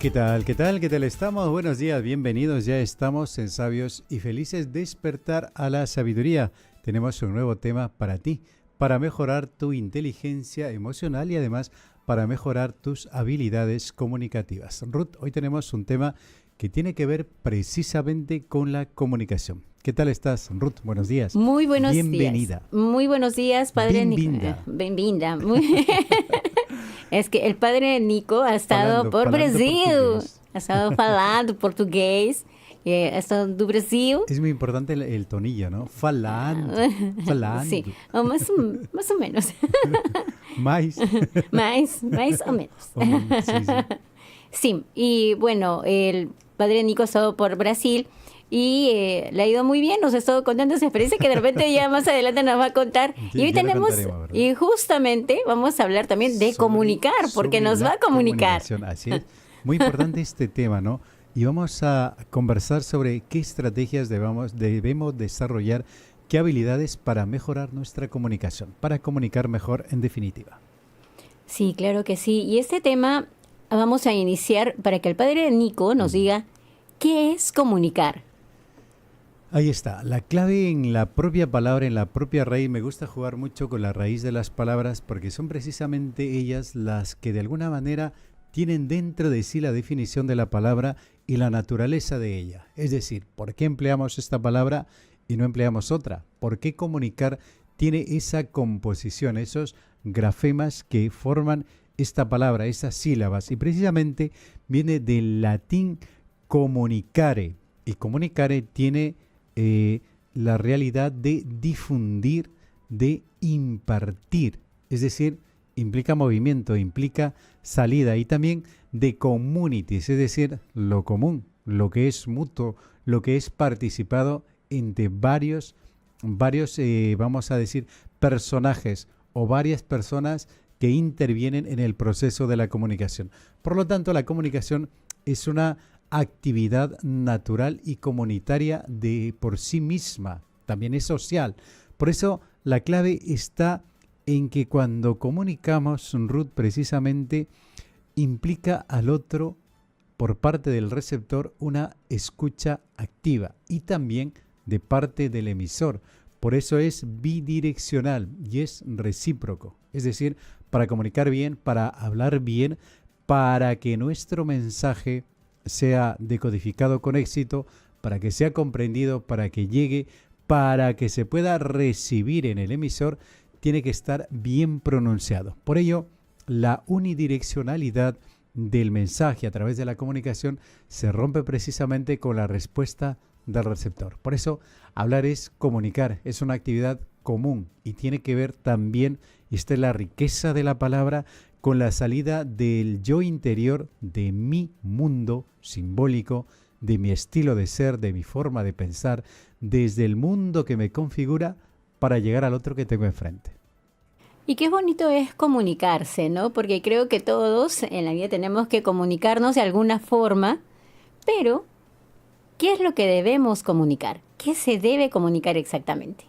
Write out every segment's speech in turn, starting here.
¿Qué tal? ¿Qué tal? ¿Qué tal estamos? Buenos días, bienvenidos. Ya estamos en Sabios y Felices. Despertar a la sabiduría. Tenemos un nuevo tema para ti, para mejorar tu inteligencia emocional y además para mejorar tus habilidades comunicativas. Ruth, hoy tenemos un tema que tiene que ver precisamente con la comunicación. ¿Qué tal estás, Ruth? Buenos días. Muy buenos Bienvenida. días. Muy buenos días, padre Nico. Bienvenida. Bienvenida. Es que el padre Nico ha estado por Falando Brasil, português. ha estado falando portugués, ha estado do Brasil. Es muy importante el tonillo, ¿no? Falando, falando. Sí, más o menos. Mais. más o menos. Sí, sí. Sí, y bueno, el padre Nico ha estado por Brasil y le ha ido muy bien, nos ha estado contando su experiencia que de repente ya más adelante nos va a contar. Y hoy Ya la tenemos, contaremos, ¿verdad? y justamente vamos a hablar también de comunicar, porque sobre nos la va a comunicar. comunicación. Así es. Muy importante este tema, ¿no? Y vamos a conversar sobre qué estrategias debemos desarrollar, qué habilidades para mejorar nuestra comunicación, para comunicar mejor en definitiva. Sí, claro que sí. Y este tema vamos a iniciar para que el padre Nico nos diga qué es comunicar. Ahí está, la clave en la propia palabra, en la propia raíz. Me gusta jugar mucho con la raíz de las palabras porque son precisamente ellas las que de alguna manera tienen dentro de sí la definición de la palabra y la naturaleza de ella. Es decir, ¿por qué empleamos esta palabra y no empleamos otra? ¿Por qué comunicar tiene esa composición, esos grafemas que forman esta palabra, esas sílabas? Y precisamente viene del latín comunicare. Y comunicare tiene la realidad de difundir, de impartir. Es decir, implica movimiento, implica salida y también de communities, es decir, lo común, lo que es mutuo, lo que es participado entre varios, vamos a decir, personajes o varias personas que intervienen en el proceso de la comunicación. Por lo tanto, la comunicación es una actividad natural y comunitaria de por sí misma, también es social. Por eso la clave está en que cuando comunicamos, Ruth, precisamente implica al otro por parte del receptor una escucha activa y también de parte del emisor. Por eso es bidireccional y es recíproco. Es decir, para comunicar bien, para hablar bien, para que nuestro mensaje sea decodificado con éxito, para que sea comprendido, para que llegue, para que se pueda recibir en el emisor, tiene que estar bien pronunciado. Por ello, la unidireccionalidad del mensaje a través de la comunicación se rompe precisamente con la respuesta del receptor. Por eso, hablar es comunicar, es una actividad común y tiene que ver también, y esta es la riqueza de la palabra, con la salida del yo interior, de mi mundo simbólico, de mi estilo de ser, de mi forma de pensar, desde el mundo que me configura para llegar al otro que tengo enfrente. Y qué bonito es comunicarse, ¿no? Porque creo que todos en la vida tenemos que comunicarnos de alguna forma, pero ¿qué es lo que debemos comunicar? ¿Qué se debe comunicar exactamente?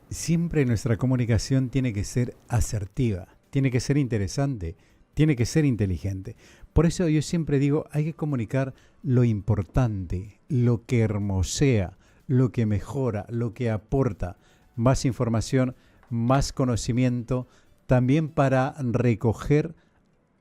Siempre nuestra comunicación tiene que ser asertiva, tiene que ser interesante, tiene que ser inteligente. Por eso yo siempre digo, hay que comunicar lo importante, lo que hermosea, lo que mejora, lo que aporta más información, más conocimiento, también para recoger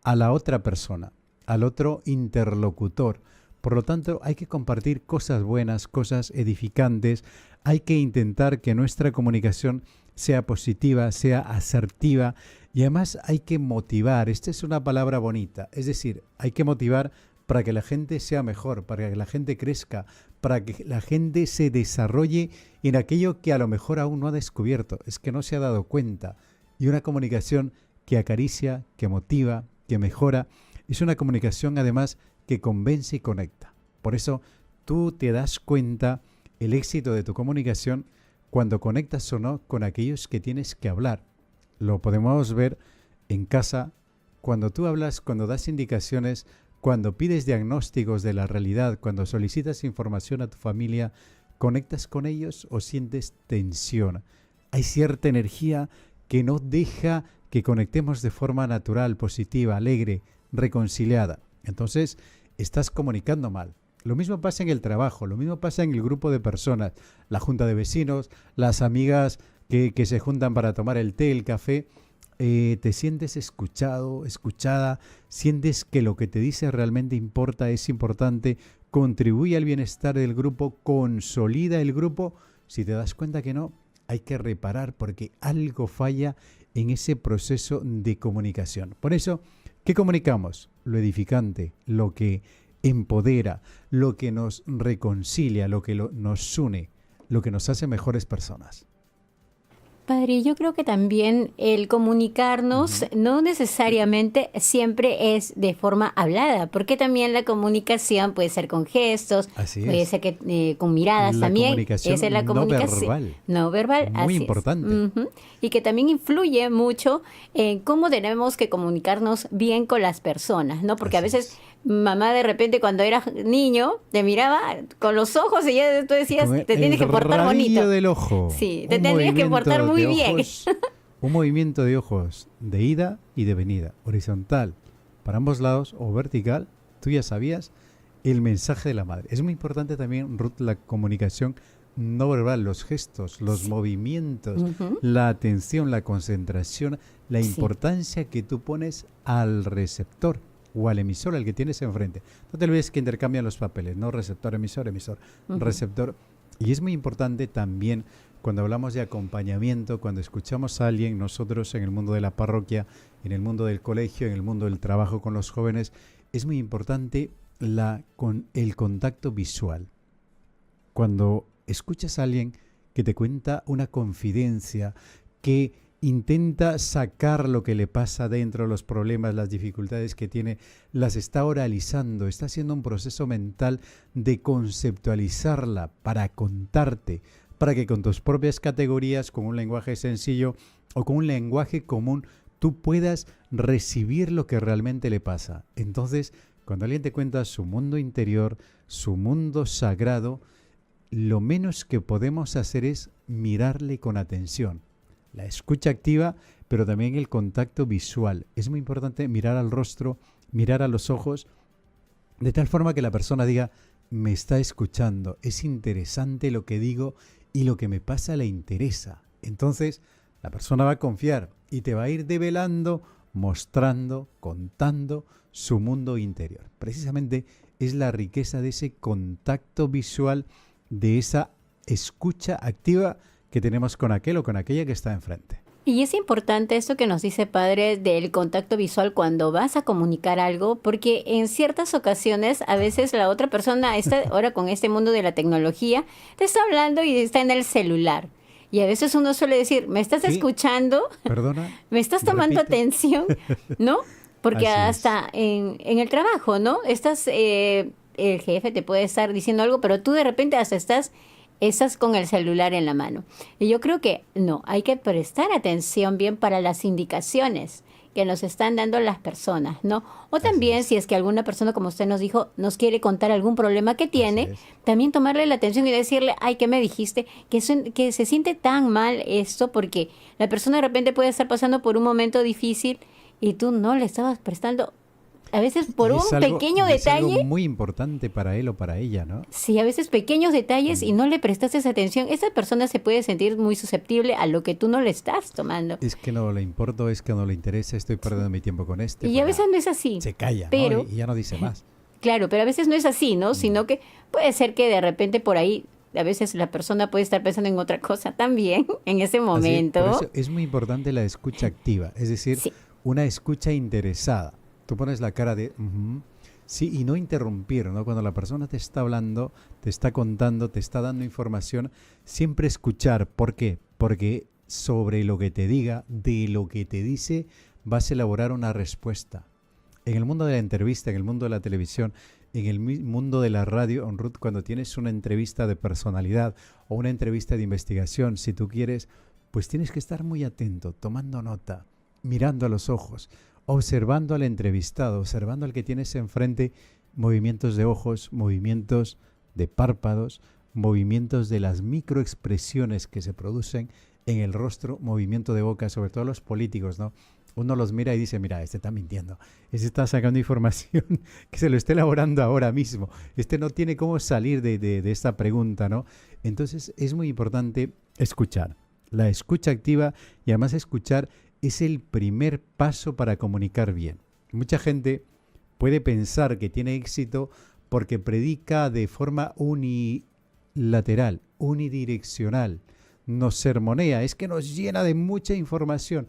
a la otra persona, al otro interlocutor. Por lo tanto, hay que compartir cosas buenas, cosas edificantes. Hay que intentar que nuestra comunicación sea positiva, sea asertiva y además hay que motivar. Esta es una palabra bonita. Es decir, hay que motivar para que la gente sea mejor, para que la gente crezca, para que la gente se desarrolle en aquello que a lo mejor aún no ha descubierto, es que no se ha dado cuenta. Y una comunicación que acaricia, que motiva, que mejora, es una comunicación además que convence y conecta. Por eso tú te das cuenta el éxito de tu comunicación cuando conectas o no con aquellos que tienes que hablar. Lo podemos ver en casa, cuando tú hablas, cuando das indicaciones, cuando pides diagnósticos de la realidad, cuando solicitas información a tu familia, ¿conectas con ellos o sientes tensión? Hay cierta energía que no deja que conectemos de forma natural, positiva, alegre, reconciliada. Entonces, estás comunicando mal. Lo mismo pasa en el trabajo, lo mismo pasa en el grupo de personas, la junta de vecinos, las amigas que se juntan para tomar el té, el café. Te sientes escuchado, escuchada, sientes que lo que te dice realmente importa, es importante, contribuye al bienestar del grupo, consolida el grupo. Si te das cuenta que no, hay que reparar porque algo falla en ese proceso de comunicación. Por eso, ¿qué comunicamos? Lo edificante, lo que empodera, lo que nos reconcilia, lo que nos une, lo que nos hace mejores personas. Padre, yo creo que también el comunicarnos no necesariamente siempre es de forma hablada, porque también la comunicación puede ser con gestos, Así puede es. ser que con miradas La también. comunicación Esa es la no comunicación verbal, no verbal, muy así es. importante. Ujú. Y que también influye mucho en cómo tenemos que comunicarnos bien con las personas, ¿no? Porque a Así veces es. mamá de repente cuando era niño te miraba con los ojos y ya tú decías, Con te tienes que portar bonito. del ojo. Sí, te Un tendrías que movimiento portar muy de bien. ojos, un movimiento de ojos de ida y de venida, horizontal para ambos lados o vertical. Tú ya sabías el mensaje de la madre. Es muy importante también, Ruth, la comunicación no verbal, los gestos, los movimientos, Ujú. la atención, la concentración, la Sí. importancia que tú pones al receptor o al emisor, al que tienes enfrente. No te olvides que intercambian los papeles, ¿no? Receptor, emisor, emisor, Ujú. receptor. Y es muy importante también cuando hablamos de acompañamiento, cuando escuchamos a alguien, nosotros en el mundo de la parroquia, en el mundo del colegio, en el mundo del trabajo con los jóvenes, es muy importante con el contacto visual. Cuando escuchas a alguien que te cuenta una confidencia, que intenta sacar lo que le pasa dentro, los problemas, las dificultades que tiene, las está oralizando, está haciendo un proceso mental de conceptualizarla para contarte, para que con tus propias categorías, con un lenguaje sencillo o con un lenguaje común, tú puedas recibir lo que realmente le pasa. Entonces, cuando alguien te cuenta su mundo interior, su mundo sagrado, lo menos que podemos hacer es mirarle con atención. La escucha activa, pero también el contacto visual. Es muy importante mirar al rostro, mirar a los ojos, de tal forma que la persona diga, me está escuchando, es interesante lo que digo y lo que me pasa le interesa. Entonces, la persona va a confiar y te va a ir develando, mostrando, contando su mundo interior. Precisamente es la riqueza de ese contacto visual, de esa escucha activa que tenemos con aquel o con aquella que está enfrente. Y es importante esto que nos dice Padre del contacto visual cuando vas a comunicar algo, porque en ciertas ocasiones a veces la otra persona está ahora con este mundo de la tecnología, te está hablando y está en el celular. Y a veces uno suele decir, ¿me estás ¿Qué? escuchando? Perdona, ¿Me estás tomando repite. atención? ¿No? Porque Así hasta en el trabajo, ¿no? El jefe te puede estar diciendo algo, pero tú de repente hasta estás con el celular en la mano. Y yo creo que no, hay que prestar atención bien para las indicaciones que nos están dando las personas, ¿no? O Así también es. si es que alguna persona, como usted nos dijo, nos quiere contar algún problema que Así tiene, es. también tomarle la atención y decirle, ay, ¿qué me dijiste? Que se siente tan mal esto porque la persona de repente puede estar pasando por un momento difícil y tú no le estabas prestando, a veces por Y un es algo, pequeño y es algo detalle. muy importante para él o para ella, ¿no? Sí, a veces pequeños detalles y Mm. no le prestaste esa atención. Esa persona se puede sentir muy susceptible a lo que tú no le estás tomando. Es que no le importo, es que no le interesa, estoy perdiendo mi tiempo con este. Y pues a veces nada, no es así. se calla, ¿no? Pero, Y ya no dice más. claro, pero a veces no es así, ¿no? Sino que puede ser que de repente por ahí, a veces la persona puede estar pensando en otra cosa también en ese Así, momento. por eso es muy importante la escucha activa, es decir, Sí, una escucha interesada. Tú pones la cara de "Ujú", sí, y no interrumpir, ¿no? Cuando la persona te está hablando, te está contando, te está dando información, siempre escuchar. ¿Por qué? Porque sobre lo que te diga, de lo que te dice, vas a elaborar una respuesta. En el mundo de la entrevista, en el mundo de la televisión, en el mundo de la radio, Ruth, cuando tienes una entrevista de personalidad o una entrevista de investigación, si tú quieres, pues tienes que estar muy atento, tomando nota, mirando a los ojos, observando al entrevistado, observando al que tienes enfrente, movimientos de ojos, movimientos de párpados, movimientos de las microexpresiones que se producen en el rostro, movimiento de boca, sobre todo los políticos, ¿no? uno los mira y dice, mira, este está mintiendo, este está sacando información que se lo está elaborando ahora mismo, este no tiene cómo salir de esta pregunta, ¿no? Entonces es muy importante escuchar, la escucha activa, y además escuchar es el primer paso para comunicar bien. Mucha gente puede pensar que tiene éxito porque predica de forma unilateral, unidireccional, nos sermonea, es que nos llena de mucha información.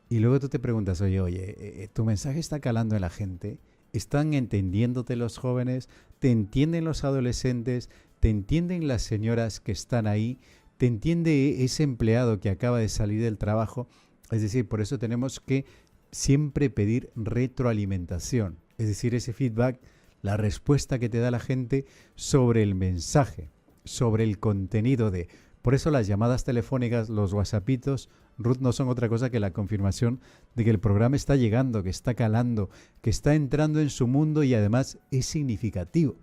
Y luego tú te preguntas, oye, ¿tu mensaje está calando en la gente? ¿Están entendiéndote los jóvenes? ¿Te entienden los adolescentes? ¿Te entienden las señoras que están ahí? ¿Te entiende ese empleado que acaba de salir del trabajo? Es decir, por eso tenemos que siempre pedir retroalimentación, es decir, ese feedback, la respuesta que te da la gente sobre el mensaje, sobre el contenido de... Por eso las llamadas telefónicas, los whatsappitos, Ruth, no son otra cosa que la confirmación de que el programa está llegando, que está calando, que está entrando en su mundo y además es significativo.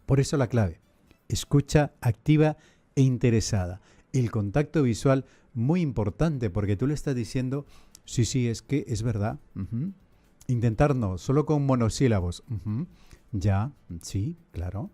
Por eso la clave, escucha activa e interesada. El contacto visual, muy importante, porque tú le estás diciendo, sí, es que es verdad. Intentar no, solo con monosílabos. Ya, sí, claro.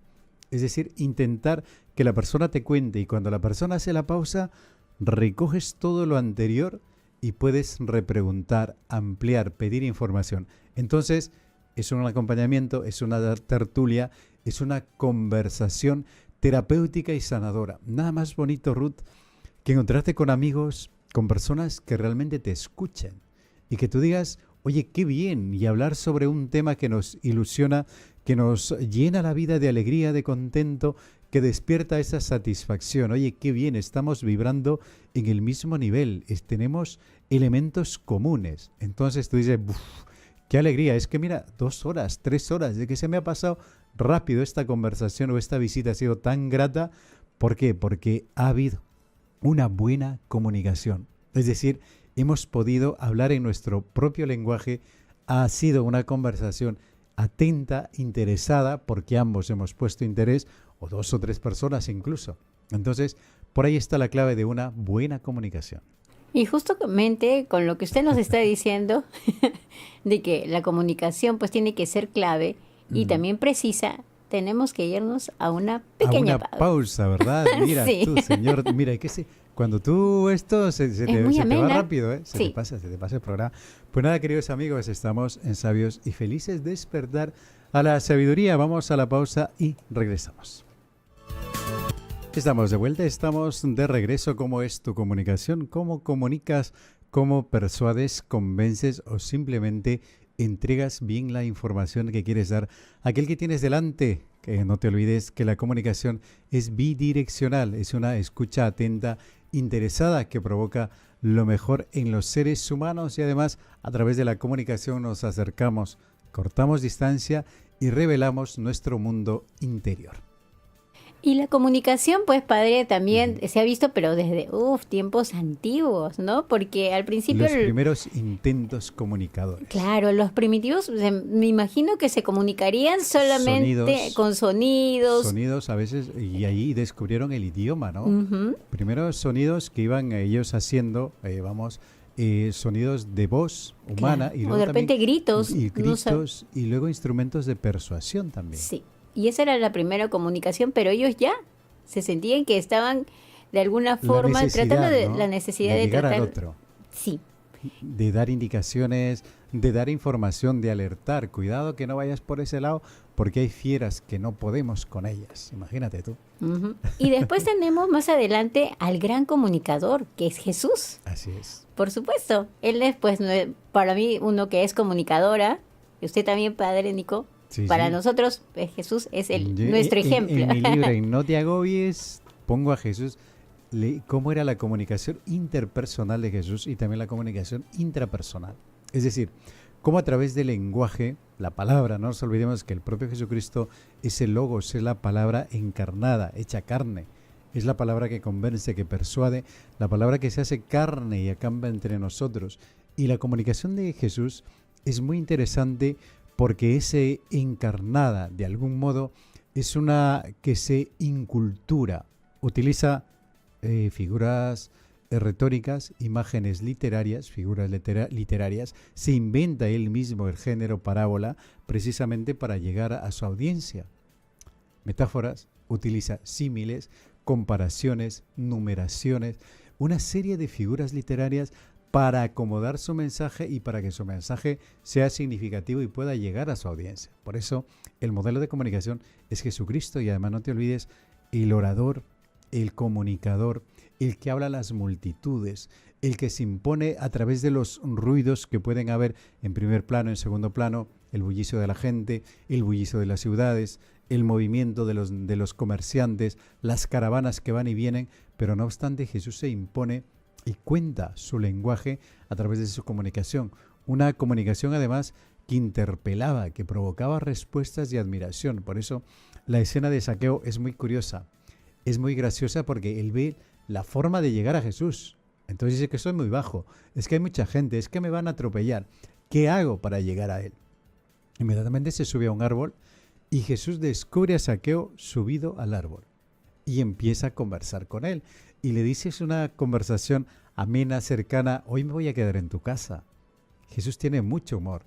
Es decir, intentar que la persona te cuente, y cuando la persona hace la pausa, recoges todo lo anterior y puedes repreguntar, ampliar, pedir información. Entonces, es un acompañamiento, es una tertulia, es una conversación terapéutica y sanadora. Nada más bonito, Ruth, que encontrarte con amigos, con personas que realmente te escuchen y que tú digas, oye, qué bien, y hablar sobre un tema que nos ilusiona, que nos llena la vida de alegría, de contento, que despierta esa satisfacción. Oye, qué bien, estamos vibrando en el mismo nivel, tenemos elementos comunes. Entonces tú dices, qué alegría, es que mira, 2 horas, 3 horas, de que se me ha pasado rápido esta conversación o esta visita ha sido tan grata. ¿Por qué? Porque ha habido una buena comunicación. Es decir, hemos podido hablar en nuestro propio lenguaje, ha sido una conversación atenta, interesada, porque ambos hemos puesto interés, o 2 o 3 personas incluso. Entonces, por ahí está la clave de una buena comunicación. Y justamente con lo que usted nos está diciendo, de que la comunicación pues tiene que ser clave y también precisa, tenemos que irnos a una pequeña pausa, ¿verdad? Mira sí. Tú, señor, mira, que cuando tú esto se te va rápido, ¿eh? Se te pasa el programa. Pues nada, queridos amigos, estamos en Sabios y Felices, despertar a la sabiduría. Vamos a la pausa y regresamos. Estamos de vuelta, estamos de regreso. ¿Cómo es tu comunicación? ¿Cómo comunicas? ¿Cómo persuades, convences o simplemente entregas bien la información que quieres dar a aquel que tienes delante? Que no te olvides que la comunicación es bidireccional, es una escucha atenta, interesada, que provoca lo mejor en los seres humanos, y además a través de la comunicación nos acercamos, cortamos distancia y revelamos nuestro mundo interior. Y la comunicación, pues, padre, también se ha visto, pero desde tiempos antiguos, ¿no? Porque al principio... Los primeros intentos comunicadores. Claro, los primitivos, me imagino que se comunicarían solamente con sonidos. Sonidos a veces, y ahí descubrieron el idioma, ¿no? Primeros sonidos que iban ellos haciendo, sonidos de voz humana. Claro. Y luego o de repente gritos. Y gritos, y luego instrumentos de persuasión también. Sí. Y esa era la primera comunicación, pero ellos ya se sentían que estaban de alguna forma tratando de la necesidad de llegar tratar al otro. Sí. De dar indicaciones, de dar información, de alertar. Cuidado que no vayas por ese lado, porque hay fieras que no podemos con ellas. Imagínate tú. Y después tenemos más adelante al gran comunicador, que es Jesús. Así es. Por supuesto. Él es, pues, para mí, uno que es comunicadora. Y usted también, padre Nico. Sí, para nosotros, Jesús es nuestro ejemplo. En mi libro, en No te agobies, pongo a Jesús, cómo era la comunicación interpersonal de Jesús y también la comunicación intrapersonal. Es decir, cómo a través del lenguaje, la palabra, no nos olvidemos que el propio Jesucristo es el Logos, es la palabra encarnada, hecha carne. Es la palabra que convence, que persuade, la palabra que se hace carne y acampa entre nosotros. Y la comunicación de Jesús es muy interesante, porque es encarnada, de algún modo, es una que se incultura, utiliza figuras retóricas, imágenes literarias, figuras literarias, se inventa él mismo el género parábola precisamente para llegar a su audiencia. Metáforas, utiliza símiles, comparaciones, numeraciones, una serie de figuras literarias para acomodar su mensaje y para que su mensaje sea significativo y pueda llegar a su audiencia. Por eso, el modelo de comunicación es Jesucristo y además no te olvides, el orador, el comunicador, el que habla a las multitudes, el que se impone a través de los ruidos que pueden haber en primer plano, en segundo plano, el bullicio de la gente, el bullicio de las ciudades, el movimiento de los comerciantes, las caravanas que van y vienen, pero no obstante Jesús se impone y cuenta su lenguaje a través de su comunicación. Una comunicación además que interpelaba, que provocaba respuestas y admiración. Por eso la escena de Zaqueo es muy curiosa, es muy graciosa porque él ve la forma de llegar a Jesús. Entonces dice que soy muy bajo, es que hay mucha gente, es que me van a atropellar. ¿Qué hago para llegar a él? Inmediatamente se sube a un árbol y Jesús descubre a Zaqueo subido al árbol y empieza a conversar con él. Y le dice, es una conversación amena, cercana, hoy me voy a quedar en tu casa. Jesús tiene mucho humor.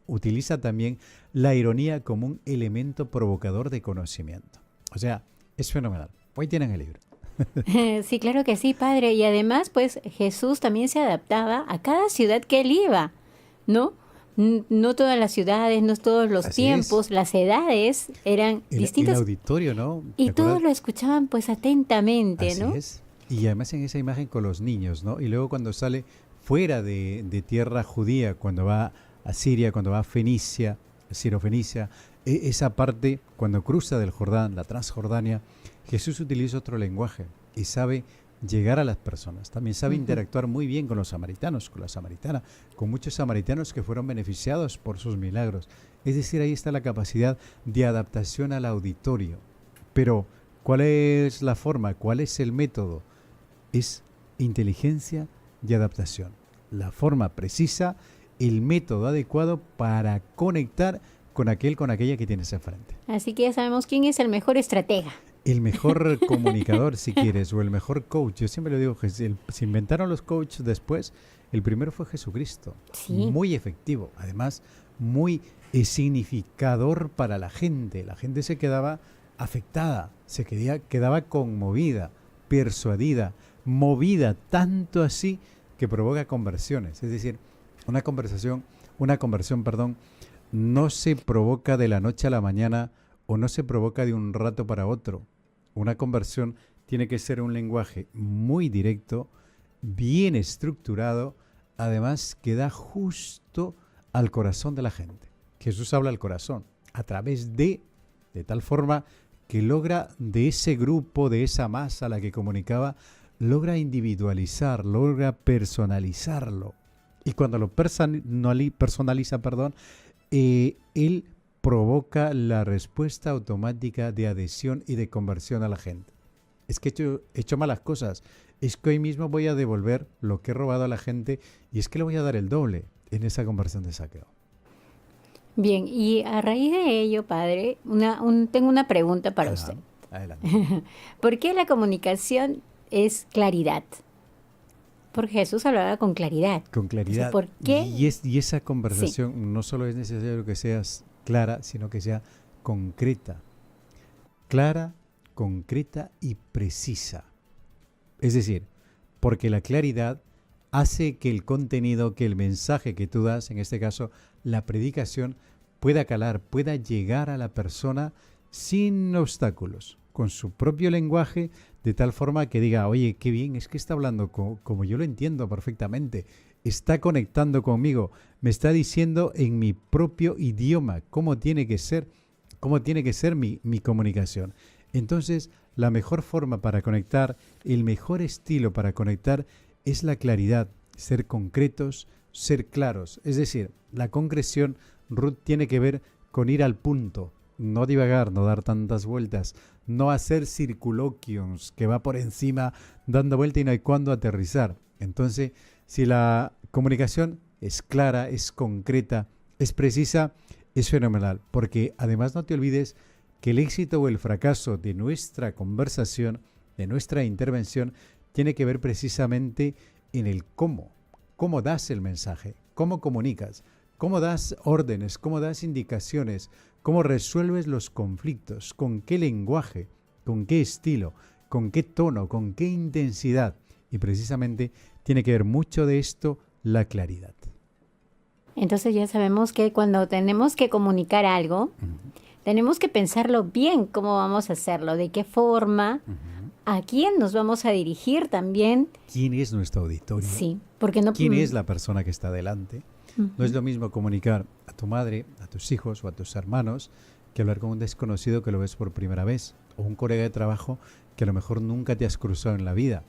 Utiliza también la ironía como un elemento provocador de conocimiento. O sea, es fenomenal. Hoy tienen el libro. Sí, claro que sí, padre. Y además, pues Jesús también se adaptaba a cada ciudad que él iba, ¿no? No todas las ciudades, no todos los Así tiempos, es. las edades eran El distintas auditorio, ¿no? ¿Te y todos acuerdas? lo escuchaban pues atentamente, Así ¿no? es. Y además en esa imagen con los niños, ¿no? Y luego cuando sale fuera de tierra judía, cuando va a Siria, cuando va a Fenicia, Sirofenicia, esa parte, cuando cruza del Jordán, la Transjordania, Jesús utiliza otro lenguaje y sabe llegar a las personas. También sabe Ujú. interactuar muy bien con los samaritanos, con la samaritana, con muchos samaritanos que fueron beneficiados por sus milagros. Es decir, ahí está la capacidad de adaptación al auditorio. Pero, ¿cuál es la forma? ¿Cuál es el método? Es inteligencia y adaptación. La forma precisa, el método adecuado para conectar con aquel, con aquella que tienes enfrente. Así que ya sabemos quién es el mejor estratega. El mejor comunicador, si quieres, o el mejor coach. Yo siempre le digo, se inventaron los coaches después. El primero fue Jesucristo. Sí. Muy efectivo, además, muy significador para la gente. La gente se quedaba afectada, quedaba conmovida, persuadida, movida, tanto así que provoca conversiones. Es decir, una conversión, perdón, no se provoca de la noche a la mañana o no se provoca de un rato para otro. Una conversión tiene que ser un lenguaje muy directo, bien estructurado, además que da justo al corazón de la gente. Jesús habla al corazón a través de tal forma que logra de ese grupo, de esa masa a la que comunicaba, logra individualizar, logra personalizarlo. Y cuando lo personaliza, él provoca la respuesta automática de adhesión y de conversión a la gente. Es que he hecho malas cosas, es que hoy mismo voy a devolver lo que he robado a la gente y es que le voy a dar el doble en esa conversión de Zaqueo. Bien, y a raíz de ello, padre, tengo una pregunta para usted. Adelante. ¿Por qué la comunicación es claridad? Porque Jesús hablaba con claridad. Con claridad. Entonces, ¿por qué? Y esa conversación no solo es necesario que seas clara, sino que sea concreta. Clara, concreta y precisa. Es decir, porque la claridad hace que el contenido, que el mensaje que tú das, en este caso la predicación, pueda calar, pueda llegar a la persona sin obstáculos, con su propio lenguaje, de tal forma que diga, oye, qué bien, es que está hablando como yo lo entiendo perfectamente, está conectando conmigo, me está diciendo en mi propio idioma cómo tiene que ser mi comunicación. Entonces, la mejor forma para conectar, el mejor estilo para conectar es la claridad, ser concretos, ser claros. Es decir, la concreción, Ruth, tiene que ver con ir al punto, no divagar, no dar tantas vueltas, no hacer circunloquios que va por encima dando vuelta y no hay cuándo aterrizar. Entonces, si la comunicación es clara, es concreta, es precisa, es fenomenal, porque además no te olvides que el éxito o el fracaso de nuestra conversación, de nuestra intervención, tiene que ver precisamente en el cómo das el mensaje, cómo comunicas, cómo das órdenes, cómo das indicaciones, cómo resuelves los conflictos, con qué lenguaje, con qué estilo, con qué tono, con qué intensidad. Y precisamente tiene que ver mucho de esto la claridad. Entonces ya sabemos que cuando tenemos que comunicar algo, tenemos que pensarlo bien cómo vamos a hacerlo, de qué forma, a quién nos vamos a dirigir también. ¿Quién es nuestro auditorio? Sí, porque no... ¿Quién es la persona que está delante? No es lo mismo comunicar a tu madre, a tus hijos o a tus hermanos que hablar con un desconocido que lo ves por primera vez, o un colega de trabajo que a lo mejor nunca te has cruzado en la vida.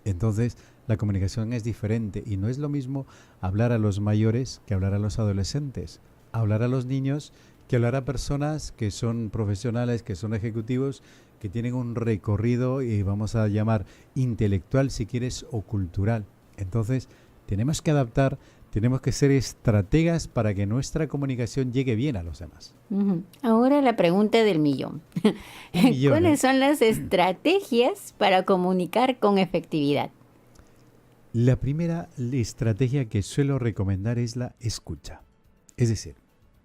Entonces, la comunicación es diferente y no es lo mismo hablar a los mayores que hablar a los adolescentes, hablar a los niños que hablar a personas que son profesionales, que son ejecutivos, que tienen un recorrido, y vamos a llamar intelectual si quieres, o cultural. Entonces, tenemos que adaptar, tenemos que ser estrategas para que nuestra comunicación llegue bien a los demás. Ahora la pregunta del millón. ¿Cuáles son las estrategias para comunicar con efectividad? La primera estrategia que suelo recomendar es la escucha. Es decir,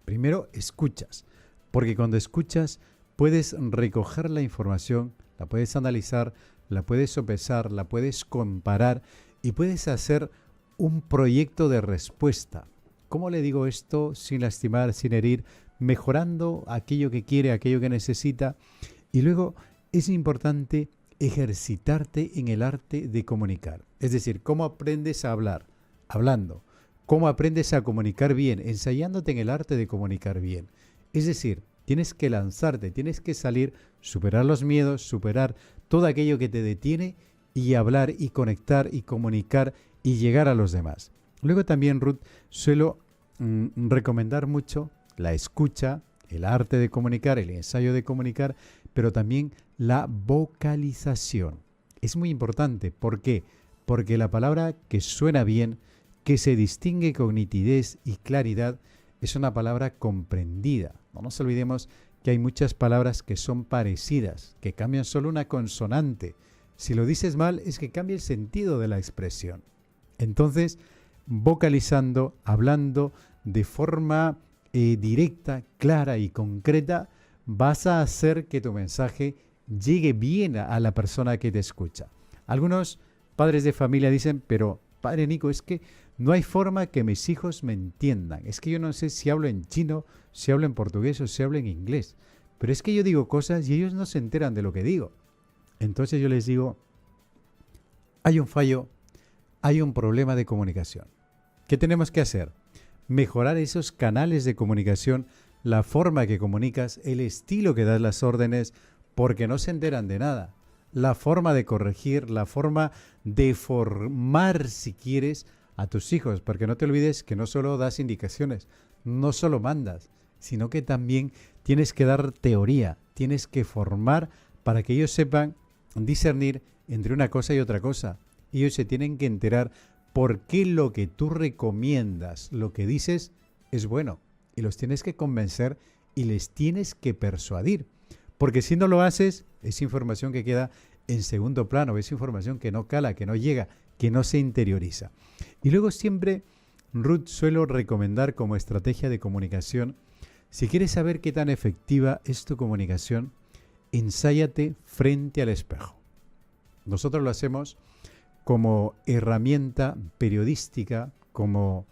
primero escuchas, porque cuando escuchas puedes recoger la información, la puedes analizar, la puedes sopesar, la puedes comparar y puedes hacer un proyecto de respuesta. ¿Cómo le digo esto sin lastimar, sin herir? Mejorando aquello que quiere, aquello que necesita. Y luego es importante ejercitarte en el arte de comunicar. Es decir, ¿cómo aprendes a hablar? Hablando. ¿Cómo aprendes a comunicar bien? Ensayándote en el arte de comunicar bien. Es decir, tienes que lanzarte, tienes que salir, superar los miedos, superar todo aquello que te detiene y hablar y conectar y comunicar y llegar a los demás. Luego también, Ruth, suelo recomendar mucho la escucha, el arte de comunicar, el ensayo de comunicar, pero también la vocalización. Es muy importante. ¿Por qué? Porque la palabra que suena bien, que se distingue con nitidez y claridad, es una palabra comprendida. No nos olvidemos que hay muchas palabras que son parecidas, que cambian solo una consonante. Si lo dices mal, es que cambia el sentido de la expresión. Entonces, vocalizando, hablando de forma directa, clara y concreta, vas a hacer que tu mensaje llegue bien a la persona que te escucha. Algunos padres de familia dicen, pero padre Nico, es que no hay forma que mis hijos me entiendan. Es que yo no sé si hablo en chino, si hablo en portugués o si hablo en inglés. Pero es que yo digo cosas y ellos no se enteran de lo que digo. Entonces yo les digo, hay un fallo, hay un problema de comunicación. ¿Qué tenemos que hacer? Mejorar esos canales de comunicación, la forma que comunicas, el estilo que das las órdenes, porque no se enteran de nada. La forma de corregir, la forma de formar, si quieres, a tus hijos, porque no te olvides que no solo das indicaciones, no solo mandas, sino que también tienes que dar teoría, tienes que formar para que ellos sepan discernir entre una cosa y otra cosa. Ellos se tienen que enterar por qué lo que tú recomiendas, lo que dices, es bueno. Y los tienes que convencer y les tienes que persuadir. Porque si no lo haces, es información que queda en segundo plano, es información que no cala, que no llega, que no se interioriza. Y luego siempre, Ruth, suelo recomendar como estrategia de comunicación, si quieres saber qué tan efectiva es tu comunicación, ensáyate frente al espejo. Nosotros lo hacemos como herramienta periodística, como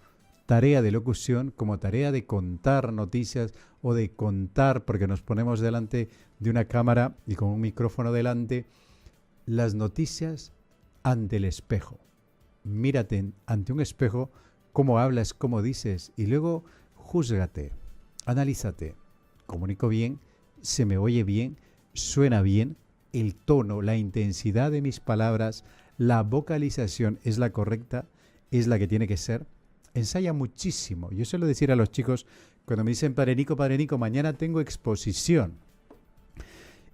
tarea de locución, como tarea de contar noticias o de contar, porque nos ponemos delante de una cámara y con un micrófono delante, las noticias ante el espejo. Mírate ante un espejo cómo hablas, cómo dices y luego júzgate, analízate. ¿Comunico bien? ¿Se me oye bien? ¿Suena bien? ¿El tono, la intensidad de mis palabras, la vocalización es la correcta? ¿Es la que tiene que ser? Ensaya muchísimo. Yo suelo decir a los chicos, cuando me dicen, Padre Nico, mañana tengo exposición.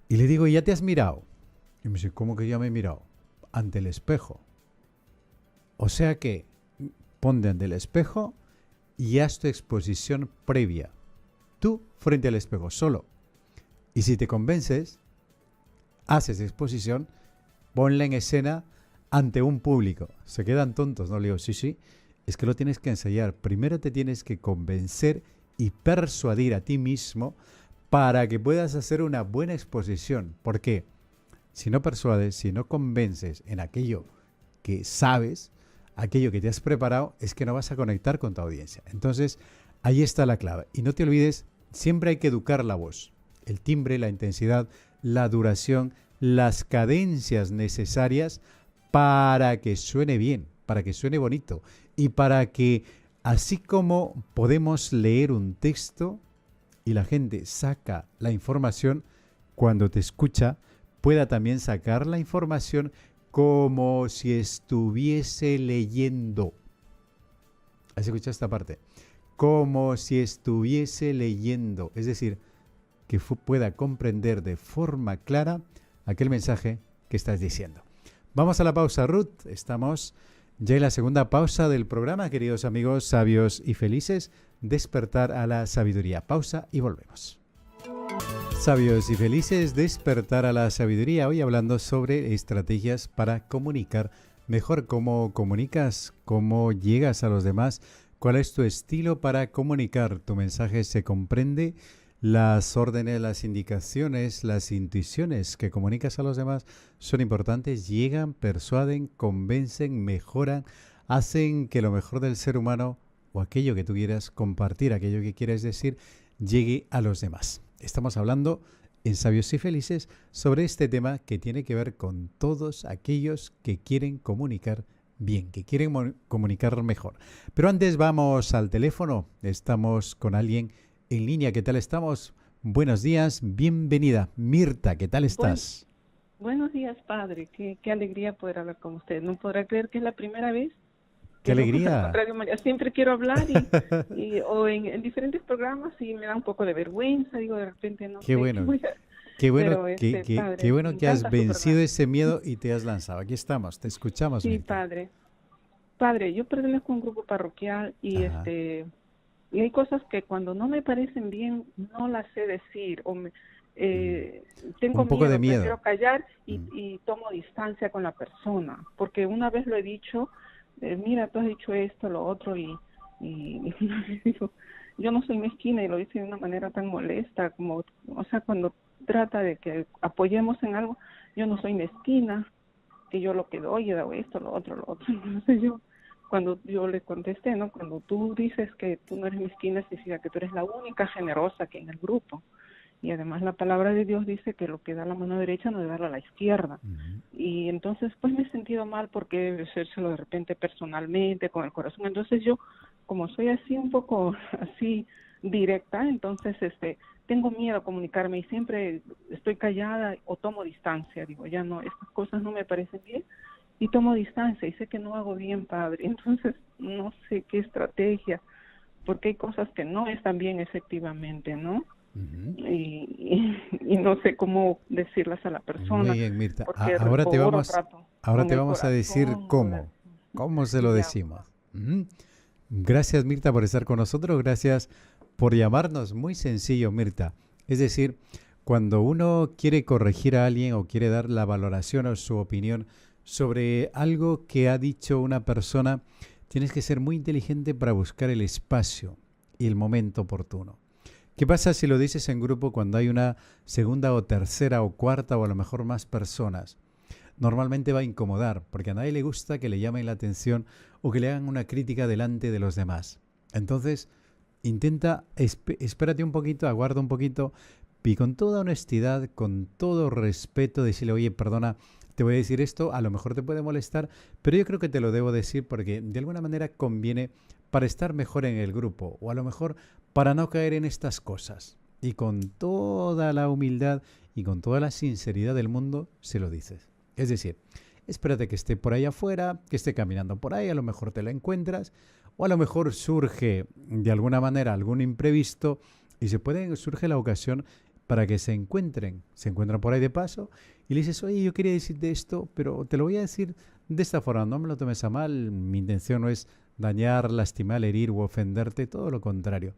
Y le digo, ¿ya te has mirado? Y me dice, ¿cómo que ya me he mirado? Ante el espejo. O sea que ponte ante el espejo y haz tu exposición previa. Tú frente al espejo, solo. Y si te convences, haces exposición, ponla en escena ante un público. Se quedan tontos, ¿no? Le digo, sí, sí, es que lo tienes que ensayar. Primero te tienes que convencer y persuadir a ti mismo para que puedas hacer una buena exposición. ¿Por qué? Si no persuades, si no convences en aquello que sabes, aquello que te has preparado, es que no vas a conectar con tu audiencia. Entonces, ahí está la clave. Y no te olvides, siempre hay que educar la voz. El timbre, la intensidad, la duración, las cadencias necesarias para que suene bien, para que suene bonito y para que, así como podemos leer un texto y la gente saca la información, cuando te escucha, pueda también sacar la información como si estuviese leyendo. ¿Has escuchado esta parte? Como si estuviese leyendo. Es decir, que pueda comprender de forma clara aquel mensaje que estás diciendo. Vamos a la pausa, Ruth. Estamos ya en la segunda pausa del programa, queridos amigos sabios y felices. Despertar a la sabiduría. Pausa y volvemos. Sabios y felices, despertar a la sabiduría. Hoy hablando sobre estrategias para comunicar mejor. ¿Cómo comunicas? ¿Cómo llegas a los demás? ¿Cuál es tu estilo para comunicar? ¿Tu mensaje se comprende? Las órdenes, las indicaciones, las intuiciones que comunicas a los demás son importantes. Llegan, persuaden, convencen, mejoran, hacen que lo mejor del ser humano o aquello que tú quieras compartir, aquello que quieres decir, llegue a los demás. Estamos hablando en Sabios y Felices sobre este tema que tiene que ver con todos aquellos que quieren comunicar bien, que quieren comunicar mejor. Pero antes vamos al teléfono. Estamos con alguien en línea. ¿Qué tal estamos? Buenos días, bienvenida. Mirta, ¿qué tal estás? Buenos días, padre. Qué alegría poder hablar con usted. No podrá creer que es la primera vez. ¡Qué alegría! Al contrario, María, siempre quiero hablar o en diferentes programas y me da un poco de vergüenza. Digo, de repente no Qué sé bueno. qué voy a... Qué bueno, Pero, padre, qué bueno que has vencido programa. ese miedo y te has lanzado. Aquí estamos, te escuchamos, Sí, Mirta. padre. Padre, yo pertenezco a un grupo parroquial y Ajá. y hay cosas que cuando no me parecen bien no las sé decir o tengo Un poco de miedo. prefiero callar y tomo distancia con la persona, porque una vez lo he dicho, mira, tú has dicho esto, lo otro y una vez digo, yo no soy mezquina y lo dice de una manera tan molesta como, o sea, cuando trata de que apoyemos en algo, yo no soy mezquina, que yo lo que doy, he dado esto, lo otro, entonces cuando yo le contesté, ¿no? Cuando tú dices que tú no eres mezquina, significa que tú eres la única generosa que hay en el grupo. Y además la palabra de Dios dice que lo que da la mano derecha no debe darlo a la izquierda. Y entonces pues me he sentido mal porque debe hacérselo de repente personalmente, con el corazón. Entonces yo, como soy así un poco así directa, entonces tengo miedo a comunicarme y siempre estoy callada o tomo distancia. Digo, ya no, estas cosas no me parecen bien. Y tomo distancia y sé que no hago bien, padre. Entonces, no sé qué estrategia, porque hay cosas que no están bien efectivamente, ¿no? Y no sé cómo decirlas a la persona. Muy bien, Mirta. Porque Ahora te vamos, trato ahora con te el vamos a decir corazón, cómo. ¿Cómo se lo Ya. decimos? Gracias, Mirta, por estar con nosotros. Gracias por llamarnos. Muy sencillo, Mirta. Es decir, cuando uno quiere corregir a alguien o quiere dar la valoración o su opinión sobre algo que ha dicho una persona, tienes que ser muy inteligente para buscar el espacio y el momento oportuno. ¿Qué pasa si lo dices en grupo cuando hay una segunda o tercera o cuarta o a lo mejor más personas? Normalmente va a incomodar porque a nadie le gusta que le llamen la atención o que le hagan una crítica delante de los demás. Entonces, intenta, espérate un poquito, aguarda un poquito y con toda honestidad, con todo respeto, decirle, oye, perdona, te voy a decir esto, a lo mejor te puede molestar, pero yo creo que te lo debo decir porque de alguna manera conviene para estar mejor en el grupo o a lo mejor para no caer en estas cosas. Y con toda la humildad y con toda la sinceridad del mundo se lo dices. Es decir, espérate que esté por ahí afuera, que esté caminando por ahí, a lo mejor te la encuentras o a lo mejor surge de alguna manera algún imprevisto y surge la ocasión para que se encuentran por ahí de paso y le dices, oye, yo quería decirte esto, pero te lo voy a decir de esta forma, no me lo tomes a mal, mi intención no es dañar, lastimar, herir u ofenderte, todo lo contrario.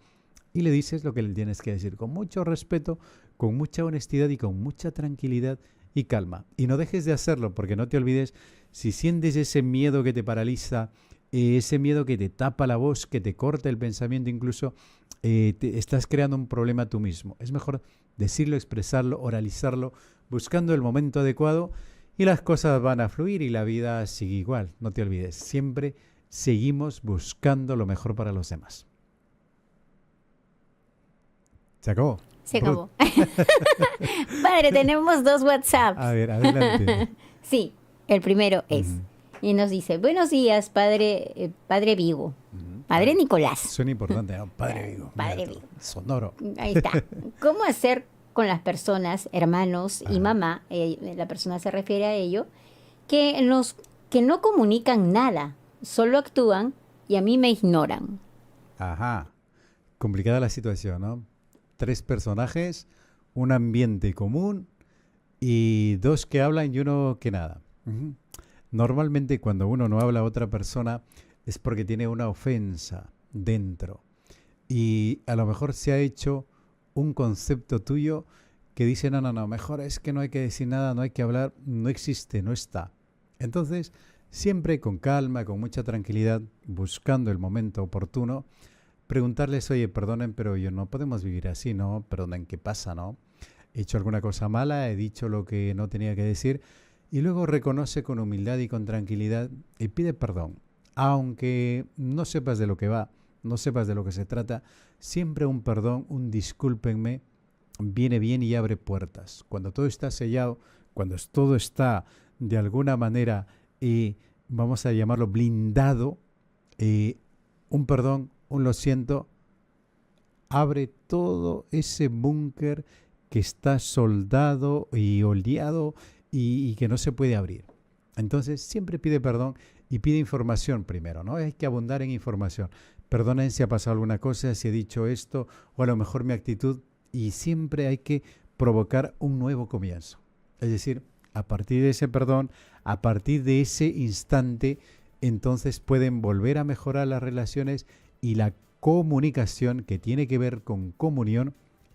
Y le dices lo que le tienes que decir, con mucho respeto, con mucha honestidad y con mucha tranquilidad, y calma. Y no dejes de hacerlo, porque no te olvides, si sientes ese miedo que te paraliza, ese miedo que te tapa la voz, que te corta el pensamiento incluso, estás creando un problema tú mismo. Es mejor decirlo, expresarlo, oralizarlo, buscando el momento adecuado y las cosas van a fluir y la vida sigue igual. No te olvides, siempre seguimos buscando lo mejor para los demás. Se acabó. Se acabó. Padre, tenemos 2 WhatsApps. A ver, adelante. Sí, el primero es, y nos dice, buenos días, padre Vigo, padre Nicolás. Suena importante, ¿no? Padre Vigo. Padre Mira, Vigo. Sonoro. Ahí está. ¿Cómo hacer con las personas, hermanos y mamá, la persona se refiere a ello, que no comunican nada, solo actúan y a mí me ignoran? Ajá. Complicada la situación, ¿no? 3 personajes, un ambiente común y 2 que hablan y uno que nada. Normalmente cuando uno no habla a otra persona es porque tiene una ofensa dentro y a lo mejor se ha hecho un concepto tuyo que dice no, mejor es que no hay que decir nada, no hay que hablar, no existe, no está. Entonces, siempre con calma, con mucha tranquilidad, buscando el momento oportuno, preguntarles, oye, perdonen, pero yo no podemos vivir así, ¿no? Perdonen, ¿qué pasa, no? He hecho alguna cosa mala, he dicho lo que no tenía que decir, y luego reconoce con humildad y con tranquilidad y pide perdón. Aunque no sepas de lo que va, no sepas de lo que se trata, siempre un perdón, un discúlpenme, viene bien y abre puertas. Cuando todo está sellado, cuando todo está de alguna manera, vamos a llamarlo blindado, un perdón, un lo siento, abre todo ese búnker que está soldado y oleado y que no se puede abrir. Entonces siempre pide perdón y pide información primero, ¿no? Hay que abundar en información. Perdonen si ha pasado alguna cosa, si he dicho esto o a lo mejor mi actitud, y siempre hay que provocar un nuevo comienzo. Es decir, a partir de ese perdón, a partir de ese instante, entonces pueden volver a mejorar las relaciones y la comunicación, que tiene que ver con comunión,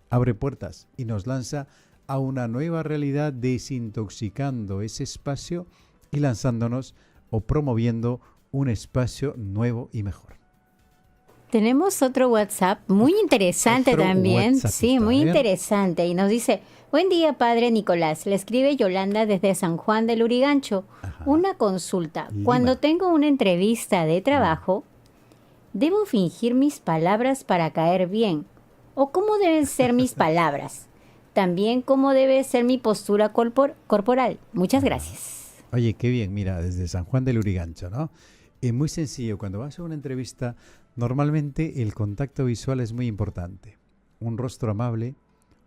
abre puertas y nos lanza a una nueva realidad, desintoxicando ese espacio y lanzándonos o promoviendo un espacio nuevo y mejor. Tenemos otro WhatsApp muy interesante también. Sí, muy interesante. Y nos dice, buen día, padre Nicolás. Le escribe Yolanda desde San Juan del Lurigancho. Ajá. Una consulta. Lima. Cuando tengo una entrevista de trabajo, ¿debo fingir mis palabras para caer bien? ¿O cómo deben ser mis palabras? También, ¿cómo debe ser mi postura corporal? Muchas gracias. Oye, qué bien. Mira, desde San Juan del Lurigancho, ¿no? Es muy sencillo. Cuando vas a una entrevista, normalmente el contacto visual es muy importante. Un rostro amable,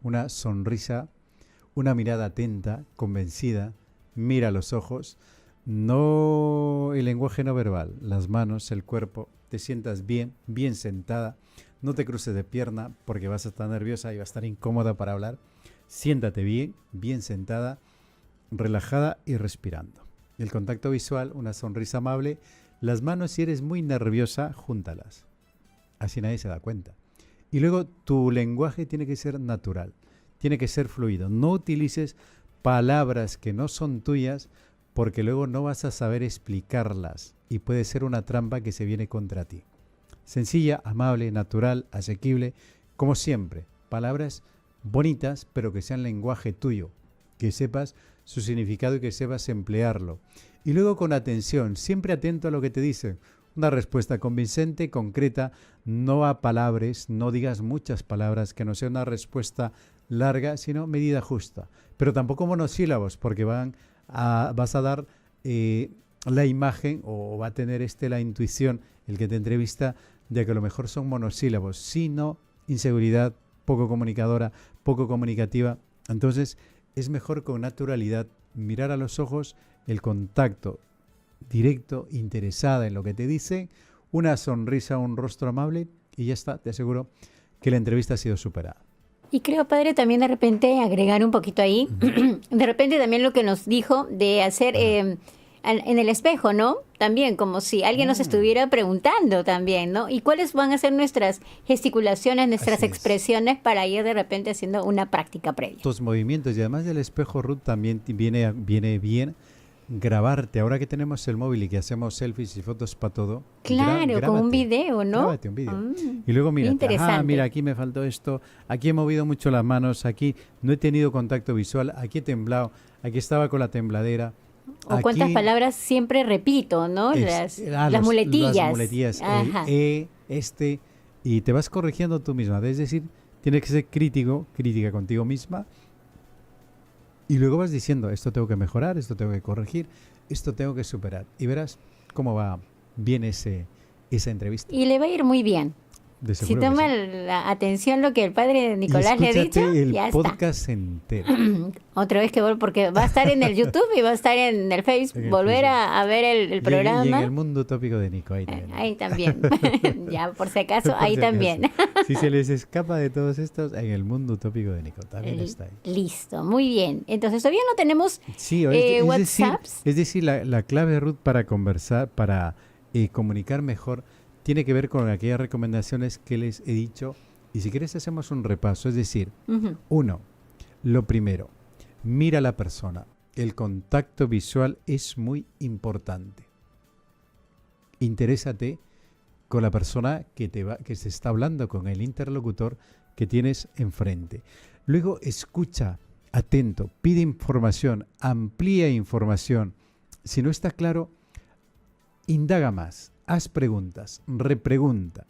una sonrisa, una mirada atenta, convencida, mira a los ojos, no el lenguaje no verbal, las manos, el cuerpo, te sientas bien, bien sentada, no te cruces de pierna porque vas a estar nerviosa y vas a estar incómoda para hablar. Siéntate bien, bien sentada, relajada y respirando. El contacto visual, una sonrisa amable. Las manos, si eres muy nerviosa, júntalas. Así nadie se da cuenta. Y luego tu lenguaje tiene que ser natural, tiene que ser fluido. No utilices palabras que no son tuyas porque luego no vas a saber explicarlas y puede ser una trampa que se viene contra ti. Sencilla, amable, natural, asequible, como siempre. Palabras bonitas, pero que sean lenguaje tuyo, que sepas su significado y que sepas emplearlo. Y luego con atención, siempre atento a lo que te dicen. Una respuesta convincente, concreta, no a palabras, no digas muchas palabras, que no sea una respuesta larga, sino medida justa. Pero tampoco monosílabos, porque vas a dar la imagen o va a tener la intuición, el que te entrevista, de que a lo mejor son monosílabos, sino inseguridad, poco comunicadora, poco comunicativa. Entonces es mejor con naturalidad mirar a los ojos, el contacto directo, interesada en lo que te dice, una sonrisa, un rostro amable y ya está, te aseguro que la entrevista ha sido superada. Y creo, padre, también de repente agregar un poquito ahí, de repente también lo que nos dijo de hacer en el espejo, ¿no? También, como si alguien nos estuviera preguntando también, ¿no? ¿Y cuáles van a ser nuestras gesticulaciones, nuestras Así es. expresiones para ir de repente haciendo una práctica previa? Tus movimientos y además del espejo, Ruth, también viene bien grabarte. Ahora que tenemos el móvil y que hacemos selfies y fotos para todo, Claro, con un grábate. video, ¿no? Grábate un vídeo. Y luego mira, interesante. mira, aquí me faltó esto, aquí he movido mucho las manos, aquí no he tenido contacto visual, aquí he temblado, aquí estaba con la tembladera. O cuántas aquí palabras siempre repito, ¿no? Las muletillas. Las muletillas, Ajá. y te vas corrigiendo tú misma. Es decir, tienes que ser crítica contigo misma. Y luego vas diciendo, esto tengo que mejorar, esto tengo que corregir, esto tengo que superar. Y verás cómo va bien esa entrevista. Y le va a ir muy bien. De Si seguro que toma sí. la atención lo que el padre Nicolás le ha dicho, Escúchate el ya está. podcast entero. Otra vez porque va a estar en el YouTube y va a estar en el Facebook. En el Volver Facebook. a ver el programa. Y en el mundo utópico de Nico. Ahí también. Ahí también. Ya, por si acaso, Por ahí si también. acaso. Si se les escapa de todos estos, en el mundo utópico de Nico. También está ahí. Listo, muy bien. Entonces, todavía no tenemos Sí, WhatsApps. es decir, la clave, Ruth, para conversar, para comunicar mejor, tiene que ver con aquellas recomendaciones que les he dicho. Y si quieres hacemos un repaso. Es decir, Ujú. uno, lo primero, mira a la persona. El contacto visual es muy importante. Interésate con la persona que se está hablando, con el interlocutor que tienes enfrente. Luego escucha, atento, pide información, amplía información. Si no está claro, indaga más, haz preguntas, repregunta.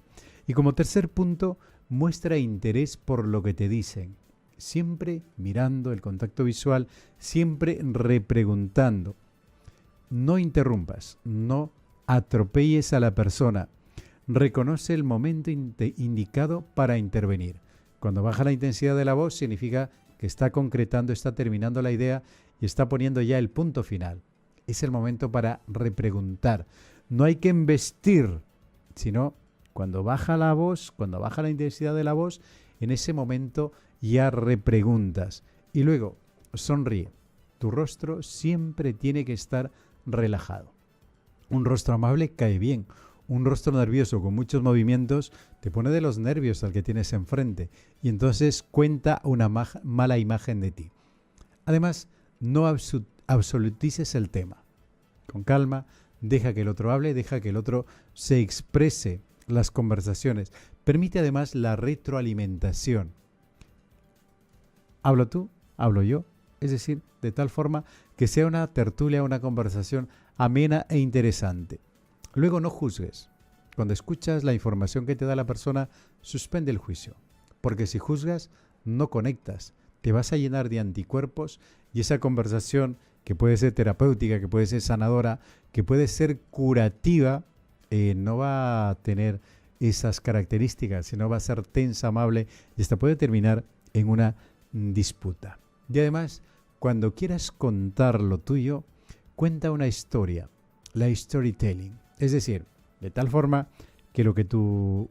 Y como tercer punto, muestra interés por lo que te dicen. Siempre mirando el contacto visual, siempre repreguntando. No interrumpas, no atropelles a la persona. Reconoce el momento indicado para intervenir. Cuando baja la intensidad de la voz significa que está concretando, está terminando la idea y está poniendo ya el punto final. Es el momento para repreguntar. No hay que embestir, sino cuando baja la voz, cuando baja la intensidad de la voz, en ese momento ya repreguntas. Y luego, sonríe. Tu rostro siempre tiene que estar relajado. Un rostro amable cae bien. Un rostro nervioso con muchos movimientos te pone de los nervios al que tienes enfrente y entonces cuenta una mala imagen de ti. Además, no absolutices el tema. Con calma, deja que el otro hable, deja que el otro se exprese las conversaciones. Permite además la retroalimentación. Hablo tú, hablo yo, es decir, de tal forma que sea una tertulia, una conversación amena e interesante. Luego no juzgues. Cuando escuchas la información que te da la persona, suspende el juicio. Porque si juzgas, no conectas. Te vas a llenar de anticuerpos y esa conversación que puede ser terapéutica, que puede ser sanadora, que puede ser curativa, no va a tener esas características, sino va a ser tensa, amable y hasta puede terminar en una disputa. Y además, cuando quieras contar lo tuyo, cuenta una historia, la storytelling. Es decir, de tal forma que lo que tú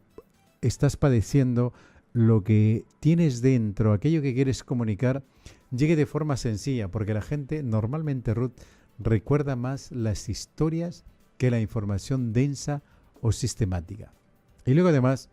estás padeciendo, lo que tienes dentro, aquello que quieres comunicar, llegue de forma sencilla, porque la gente normalmente, Ruth, recuerda más las historias que la información densa o sistemática. Y luego además,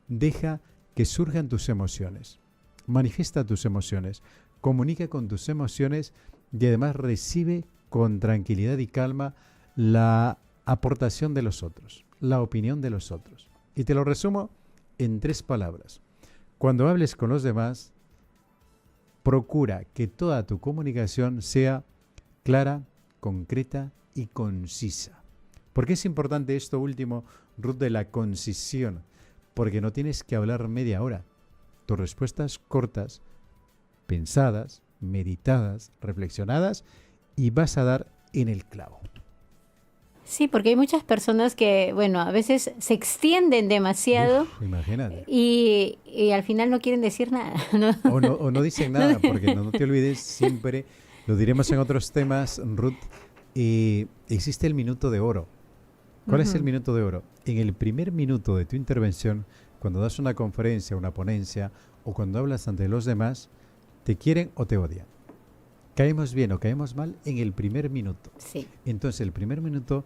deja que surjan tus emociones. Manifiesta tus emociones, comunica con tus emociones y además recibe con tranquilidad y calma la aportación de los otros, la opinión de los otros. Y te lo resumo en 3 palabras. Cuando hables con los demás, procura que toda tu comunicación sea clara, concreta y concisa. ¿Por qué es importante esto último, Ruth, de la concisión? Porque no tienes que hablar media hora. Tus respuestas cortas, pensadas, meditadas, reflexionadas y vas a dar en el clavo. Sí, porque hay muchas personas que, bueno, a veces se extienden demasiado. Uf, imagínate. Y al final no quieren decir nada, ¿no? O no dicen nada, porque no te olvides, siempre, lo diremos en otros temas, Ruth, existe el minuto de oro. ¿Cuál es el minuto de oro? En el primer minuto de tu intervención, cuando das una conferencia, una ponencia, o cuando hablas ante los demás, te quieren o te odian. caemos bien o caemos mal en el primer minuto. Sí. Entonces, el primer minuto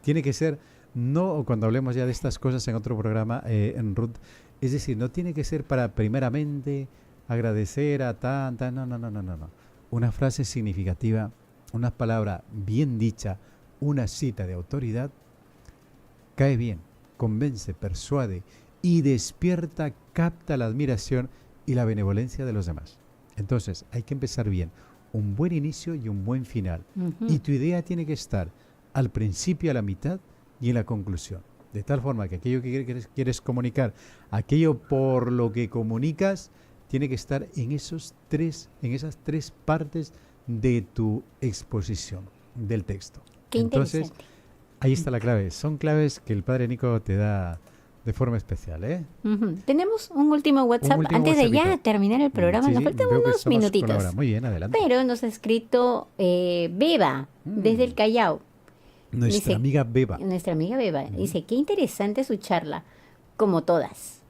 tiene que ser, no cuando hablemos ya de estas cosas en otro programa, en Ruth, es decir, no tiene que ser para primeramente agradecer a no. Una frase significativa, una palabra bien dicha, una cita de autoridad, cae bien, convence, persuade y despierta, capta la admiración y la benevolencia de los demás. Entonces, hay que empezar bien, un buen inicio y un buen final. Ujú. Y tu idea tiene que estar al principio, a la mitad y en la conclusión. De tal forma que aquello que quieres comunicar, aquello por lo que comunicas, tiene que estar en esas tres partes de tu exposición del texto. Qué Entonces, interesante. ahí está la clave. Son claves que el Padre Nico te da de forma especial, ¿eh? Ujú. Tenemos un último WhatsApp último antes de ya WhatsAppito. terminar el programa. Sí, Nos sí, faltan veo que unos estamos con la minutitos. hora. Muy bien, adelante. Pero nos ha escrito Beba, desde el Callao. Nuestra dice- amiga Beba. Nuestra amiga Beba dice, qué interesante su charla, como todas.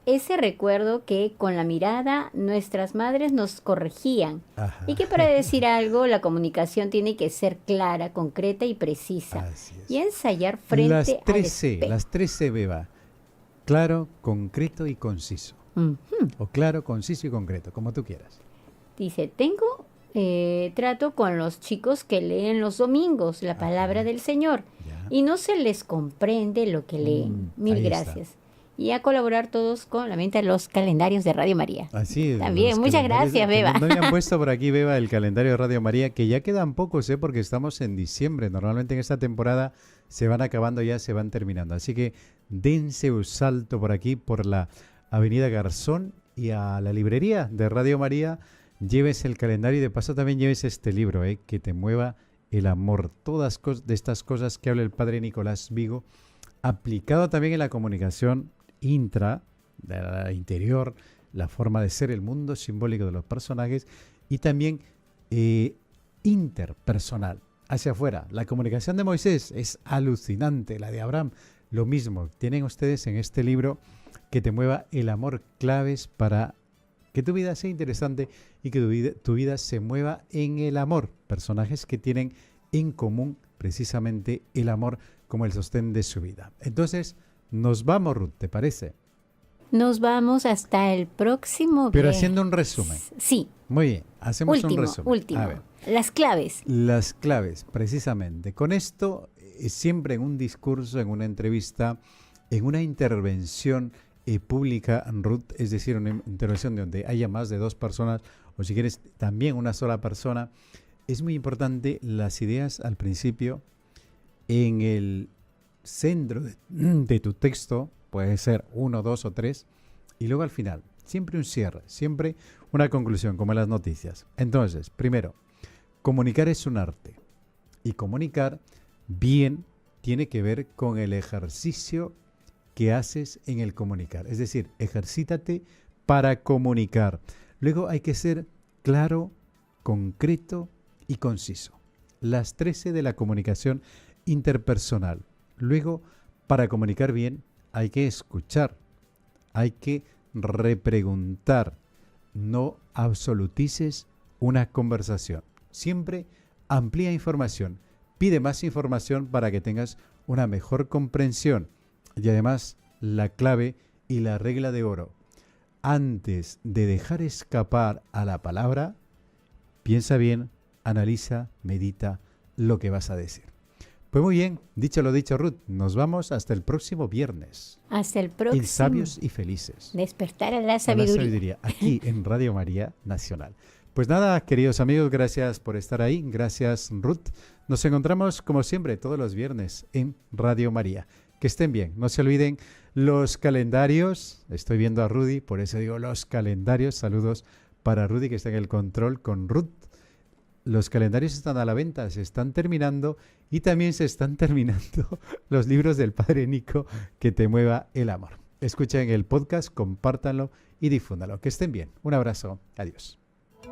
Ese recuerdo que con la mirada nuestras madres nos corregían Ajá. y que para decir algo la comunicación tiene que ser clara, concreta y precisa Así es. y ensayar frente Las al 13, espejo. las 13 Beba. Claro, concreto y conciso. Ujú. O claro, conciso y concreto, como tú quieras. Dice, tengo trato con los chicos que leen los domingos la palabra del Señor Ya. y no se les comprende lo que leen. Mil ahí está. gracias. Y a colaborar todos con la mente de los calendarios de Radio María. Así es. También, los muchas calendarios gracias, Beba. No me han puesto por aquí, Beba, el calendario de Radio María, que ya quedan pocos, porque estamos en diciembre. Normalmente en esta temporada se van acabando ya, se van terminando. Así que dense un salto por aquí, por la Avenida Garzón y a la librería de Radio María. Lleves el calendario y de paso también lleves este libro, que te mueva el amor. Todas de estas cosas que habla el Padre Nicolás Vigo, aplicado también en la comunicación interior, la forma de ser, el mundo simbólico de los personajes y también interpersonal, hacia afuera. La comunicación de Moisés es alucinante, la de Abraham, lo mismo. Tienen ustedes en este libro que te mueva el amor, claves para que tu vida sea interesante y que tu vida se mueva en el amor. Personajes que tienen en común precisamente el amor como el sostén de su vida. Entonces, nos vamos, Ruth, ¿te parece? Nos vamos hasta el próximo Pero viernes. haciendo un resumen. Sí, Muy bien, hacemos un resumen. último. A ver, Las claves. las claves, precisamente. Con esto, siempre en un discurso, en una entrevista, en una intervención pública, Ruth, es decir, una intervención donde haya más de dos personas, o si quieres, también una sola persona, es muy importante las ideas al principio, en el centro de tu texto, puede ser 1, 2 o 3, y luego al final, siempre un cierre, siempre una conclusión, como en las noticias. Entonces, primero, comunicar es un arte, y comunicar bien tiene que ver con el ejercicio que haces en el comunicar. Es decir, ejercítate para comunicar. Luego hay que ser claro, concreto y conciso. Las 13 de la comunicación interpersonal. Luego, para comunicar bien, hay que escuchar, hay que repreguntar. No absolutices una conversación. Siempre amplía información. Pide más información para que tengas una mejor comprensión. Y además, la clave y la regla de oro. Antes de dejar escapar a la palabra, piensa bien, analiza, medita lo que vas a decir. Pues muy bien, dicho lo dicho, Ruth, nos vamos hasta el próximo viernes. Hasta el próximo. En Sabios y Felices. Despertar a la A la sabiduría. sabiduría, aquí en Radio María Nacional. Pues nada, queridos amigos, gracias por estar ahí. Gracias, Ruth. Nos encontramos, como siempre, todos los viernes en Radio María. Que estén bien. No se olviden los calendarios. Estoy viendo a Rudy, por eso digo los calendarios. Saludos para Rudy, que está en el control con Ruth. Los calendarios están a la venta, se están terminando y también se están terminando los libros del Padre Nico, que te mueva el amor. Escuchen el podcast, compártanlo y difúndalo. Que estén bien. Un abrazo. Adiós.